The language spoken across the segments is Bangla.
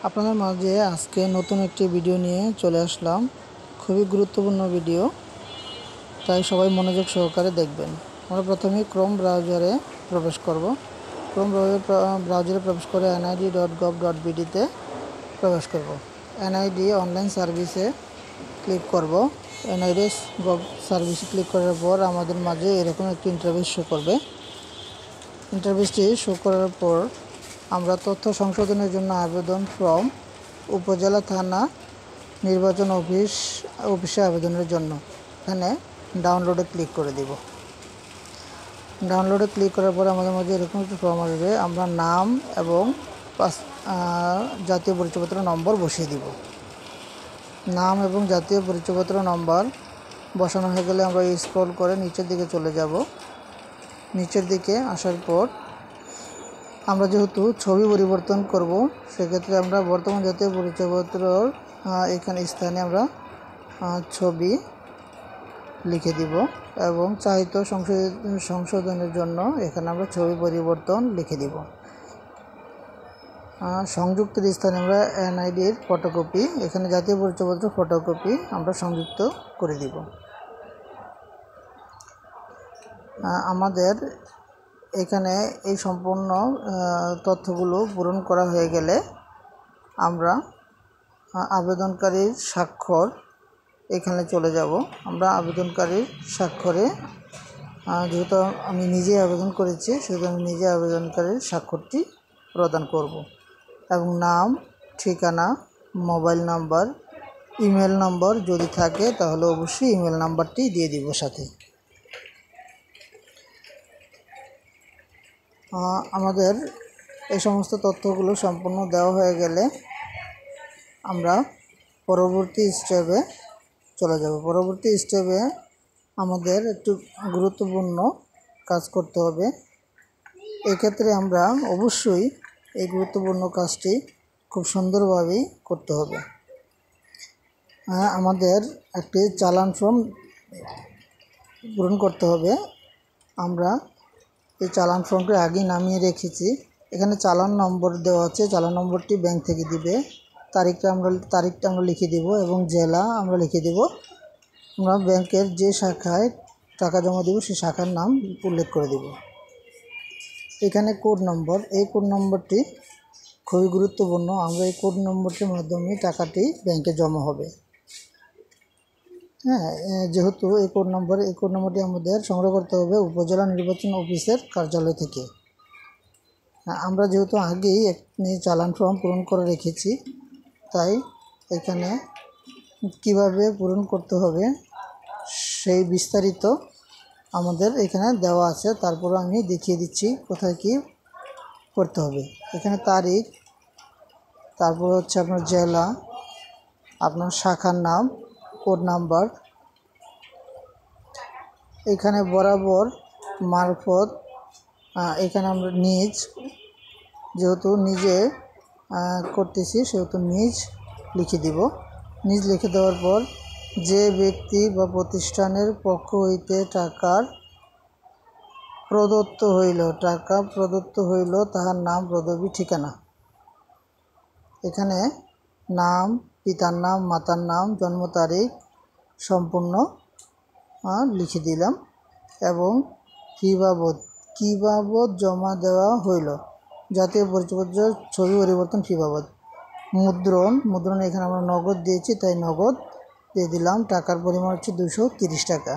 আপনাদের মাঝে আজকে নতুন একটি ভিডিও নিয়ে চলে আসলাম। খুবই গুরুত্বপূর্ণ ভিডিও, তাই সবাই মনোযোগ সহকারে দেখবেন। আমরা প্রথমে ক্রোম ব্রাউজারে প্রবেশ করব। ক্রোম ব্রাউজারে প্রবেশ করে nid.gov.bd-তে প্রবেশ করব। NID অনলাইন সার্ভিসে ক্লিক করব। NID গভ সার্ভিসে ক্লিক করার পর আমাদের মাঝে এরকম একটি ইন্টারফেস শো করবে। ইন্টারফেসটি শো করার পর আমরা তথ্য সংশোধনের জন্য আবেদন ফর্ম উপজেলা থানা নির্বাচন অফিসে আবেদনের জন্য এখানে ডাউনলোডে ক্লিক করে দিব। ডাউনলোডে ক্লিক করার পর আমাদের মাঝে এরকম একটি ফর্ম আসবে। আমরা নাম এবং জাতীয় পরিচয়পত্র নম্বর বসিয়ে দিব। নাম এবং জাতীয় পরিচয়পত্র নম্বর বসানো হয়ে গেলে আমরা স্ক্রল করে নিচের দিকে চলে যাব। নিচের দিকে আসার পর আমরা যেহেতু ছবি পরিবর্তন করব, সেক্ষেত্রে আমরা বর্তমান জাতীয় পরিচয়পত্রর এখানে স্থানে আমরা ছবি লিখে দিব এবং চাহিত সংশোধনের জন্য এখানে আমরা ছবি পরিবর্তন লিখে দিব। সংযুক্তের স্থানে আমরা NID-র ফটোকপি, এখানে জাতীয় পরিচয়পত্র ফটোকপি আমরা সংযুক্ত করে দিব। আমাদের এখানে এই সম্পূর্ণ তথ্যগুলো পূরণ করা হয়ে গেলে আমরা আবেদনকারীর স্বাক্ষর এখানে চলে যাব। আমরা আবেদনকারীর স্বাক্ষরে, যেহেতু আমি নিজে আবেদন করেছি সেহেতু আমি নিজে আবেদনকারীর স্বাক্ষরটি প্রদান করব এবং নাম, ঠিকানা, মোবাইল নাম্বার, ইমেল নাম্বার যদি থাকে তাহলে অবশ্যই ইমেল নাম্বারটি দিয়ে দিব সাথে। আমাদের এই সমস্ত তথ্যগুলো সম্পূর্ণ দেওয়া হয়ে গেলে আমরা পরবর্তী স্টেপে চলে যাব। পরবর্তী স্টেপে আমাদের একটু গুরুত্বপূর্ণ কাজ করতে হবে। এক্ষেত্রে আমরা অবশ্যই এই গুরুত্বপূর্ণ কাজটি খুব সুন্দরভাবেই করতে হবে। আমাদের একটি চালান ফর্ম পূরণ করতে হবে। আমরা এই চালান ফর্মটি আগেই নামিয়ে রেখেছি। এখানে চালান নম্বর দেওয়া আছে, চালান নম্বরটি ব্যাংক থেকে দিবে। তারিখটা আমরা লিখে দিব এবং জেলা আমরা লিখে দিব। আমরা ব্যাংকের যে শাখায় টাকা জমা দিব সেই শাখার নাম উল্লেখ করে দিব। এখানে কোড নম্বর, এই কোড নম্বরটি খুবই গুরুত্বপূর্ণ। আমরা এই কোড নম্বরটির মাধ্যমে টাকাটি ব্যাংকে জমা হবে। যেহেতু এই কোড নম্বরটি আমাদের সংগ্রহ করতে হবে উপজেলা নির্বাচন অফিসের কার্যালয় থেকে। আমরা যেহেতু আগেই একটি চালান ফর্ম পূরণ করে রেখেছি, তাই এখানে কিভাবে পূরণ করতে হবে সেই বিস্তারিত আমাদের এখানে দেওয়া আছে। তারপরে আমি দেখিয়ে দিচ্ছি কোথায় কি করতে হবে। এখানে তারিখ, তারপর হচ্ছে আপনার জেলা, আপনার শাখার নাম, কোড নাম্বার, এখানে বরাবর, মারফত, এখানে আমরা নিজ, যেহেতু নিজে করতেছি সেহেতু নিজ লিখে দিব। নিজ লিখে দেওয়ার পর যে ব্যক্তি বা প্রতিষ্ঠানের পক্ষ হইতে টাকা প্রদত্ত হইল তাহার নাম, পদবি, ঠিকানা। এখানে নাম, পিতার নাম, মাতার নাম, জন্ম তারিখ সম্পূর্ণ লিখে দিলাম এবং কী বাবদ জমা দেওয়া হইল, জাতীয় পরিচয়পত্র ছবি পরিবর্তন ফি বাবদ। মুদ্রণ এখানে আমরা নগদ দিয়েছি তাই নগদ দিয়ে দিলাম। টাকার পরিমাণ হচ্ছে 230 টাকা।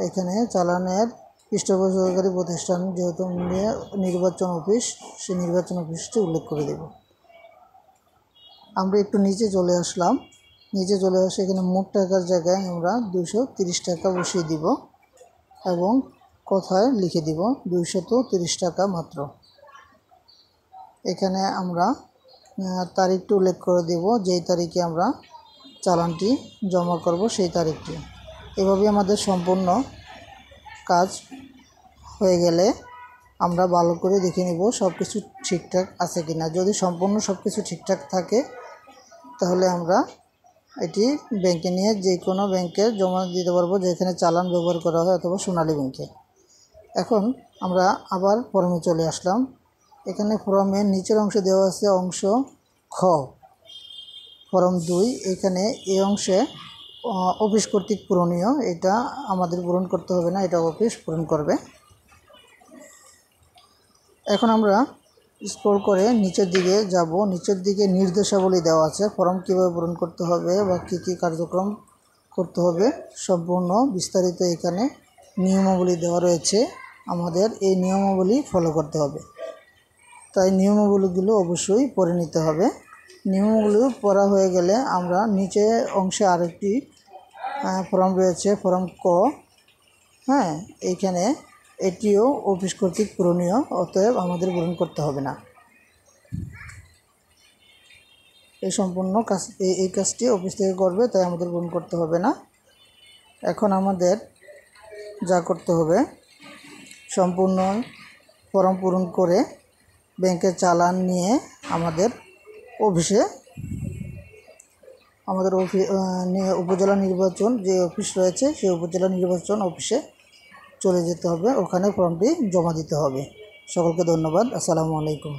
এখানে চালানের পৃষ্ঠপোষককারী প্রতিষ্ঠান যেহেতু নির্বাচন অফিস, সেই নির্বাচন অফিসটি উল্লেখ করে দেব। আমরা একটু নিচে চলে আসলাম। নিচে চলে আসে এখানে মোট টাকার জায়গায় আমরা 230 টাকা বসিয়ে দিব এবং কথায় লিখে দিব 230 টাকা মাত্র। এখানে আমরা তারিখটি উল্লেখ করে দেব, যেই তারিখে আমরা চালানটি জমা করব সেই তারিখটি। এভাবে আমাদের সম্পূর্ণ কাজ হয়ে গেলে আমরা ভালো করে দেখে নেব সব কিছু ঠিকঠাক আছে কিনা। যদি সম্পূর্ণ সব কিছু ঠিকঠাক থাকে তাহলে আমরা এটি ব্যাংকে নিয়ে যে কোনো ব্যাংকে জমা দিতে পারবো, যেখানে চালান ব্যবহার করা হয়, অথবা সোনালী ব্যাংকে। এখন আমরা আবার ফর্মে চলে আসলাম। এখানে ফর্মের নিচের অংশে দেওয়া আছে অংশ খ ফর্ম 2 এখানে এই অংশে অফিস কর্তৃক পূরণীয়, এটা আমাদের পূরণ করতে হবে না, এটা অফিস পূরণ করবে। এখন আমরা স্ক্রল করে নিচের দিকে যাব। নিচের দিকে নির্দেশাবলী দেওয়া আছে, ফর্ম কীভাবে পূরণ করতে হবে বা কী কী কার্যক্রম করতে হবে সম্পূর্ণ বিস্তারিত এখানে নিয়মাবলী দেওয়া রয়েছে। আমাদের এই নিয়মাবলী ফলো করতে হবে, তাই নিয়মাবলীগুলো অবশ্যই পড়ে নিতে হবে। নিয়মাবলী পড়া হয়ে গেলে আমরা নিচে অংশে আরেকটি ফর্ম রয়েছে, ফর্ম ক। এইখানে এটিও অফিস কর্তৃক পূরণীয়, অতএব আমাদের পূরণ করতে হবে না। এই সম্পূর্ণ কাজ এই কাজটি অফিস থেকে করবে, তাই আমাদের পূরণ করতে হবে না। এখন আমাদের যা করতে হবে, সম্পূর্ণ ফর্ম পূরণ করে ব্যাংকের চালান নিয়ে আমাদের উপজেলা নির্বাচন যে অফিস রয়েছে সেই উপজেলা নির্বাচন অফিসে চলে যেতে হবে, ওখানে ফর্মটি জমা দিতে হবে। সকলকে ধন্যবাদ। আসসালামু আলাইকুম।